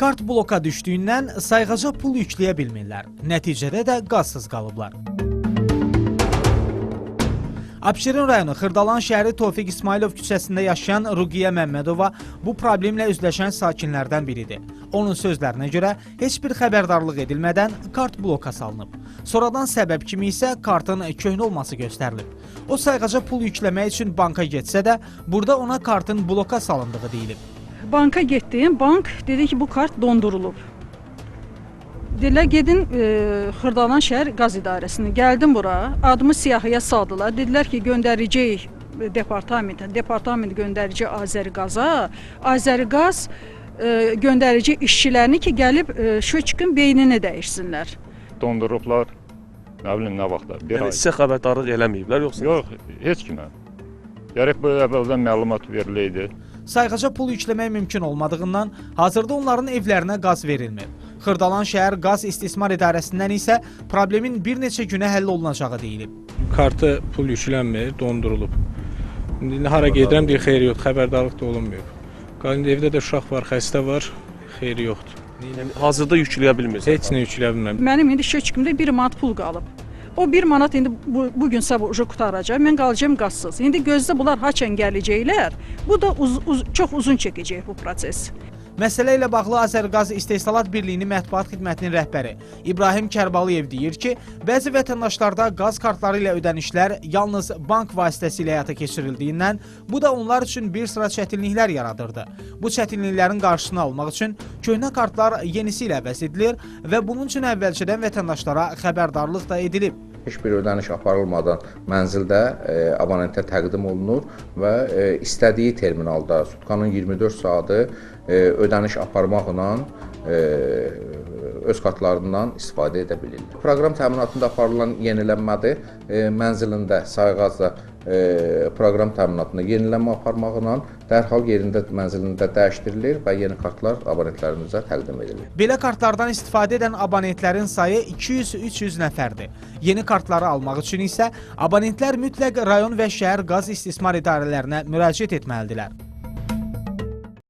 Kart bloka düşdüyündən sayğaca pul yükləyə bilmirlər. Nəticədə də qazsız qalıblar. Abşeron rayonu Xırdalan şəhəri Tofiq İsmailov küçəsində yaşayan Ruqiyə Məmmədova bu problemlə üzləşən sakinlərdən biridir. Onun sözlərinə görə heç bir xəbərdarlıq edilmədən kart bloka salınıb. Sonradan səbəb kimi isə kartın köhnə olması göstərilib. O sayğaca pul yükləmək üçün banka getsə də, burada ona kartın bloka salındığı deyilib. Banka getdim, bank dedi ki bu kart dondurulub. Dedilər gedin Xırdalan şəhər qaz idarəsində. Gəldim bura, adımı siyahıya saldılar. Dedilər ki göndərəcəyik departament göndərəcək Azəriqaza. Azəriqaz göndərəcək işçilərini ki gəlib şöçkün beynini dəyişsinlər. Dondurublar, nə bilim nə vaxtda. Yəni sizə xəbərdarlıq eləməyiblər yoxsa? Yox, heç kimə. Gərək bu əvvəldən məlumat veriləydi. Sayğaca pul yükləmək mümkün olmadığından hazırda onların evlərinə qaz verilmir. Xırdalan şəhər qaz istismar idarəsindən isə problemin bir neçə günə həll olunacağı deyilib. Kartı pul yüklənmir, dondurulub. İndi hara gedirəm deyir, xeyri yoxdur, xəbərdarlıq da olunmuyor. Evdə də uşaq var, xəstə var, xeyri yoxdur. Yəni hazırda yükləyə bilmirsiniz? Heç nə yükləyə bilmirəm. Mənim indi şöçkümdə 1 manat pul qalıb. O 1 manat indi bugün sabah qutaracaq, mən qalacağım qazsız. İndi gözdə bunlar haçan gələcəklər, bu da çox uzun çəkəcək bu proses. Məsələ ilə bağlı Azərqaz İstehsalat Birliyinin mətbuat xidmətinin rəhbəri İbrahim Kərbalıyev deyir ki, bəzi vətəndaşlarda qaz kartları ilə ödənişlər yalnız bank vasitəsilə həyata keçirildiyindən, bu da onlar üçün bir sıra çətinliklər yaradırdı. Bu çətinliklərin qarşısını almaq üçün köhnə kartlar yenisi ilə əvəz edilir və bunun üçün əvvəlcədən vətəndaşlara xəbərdarlıq da edilib. Heç bir ödəniş aparılmadan mənzildə abonentə təqdim olunur və istədiyi terminalda sutkanın 24 saatı ödəniş aparmaqla öz kartlarından istifadə edə bilirlər. Proqram təminatında aparılan yenilənmədir. Mənzilində sayğacla proqram təminatında yenilənmə aparmaqla dərhal yerində mənzilində dəyişdirilir və yeni kartlar abonentlərimizə təqdim edilir. Belə kartlardan istifadə edən abonentlərin sayı 200-300 nəfərdir. Yeni kartları almaq üçün isə abonentlər mütləq rayon və şəhər qaz istismar idarələrinə müraciət etməlidirlər.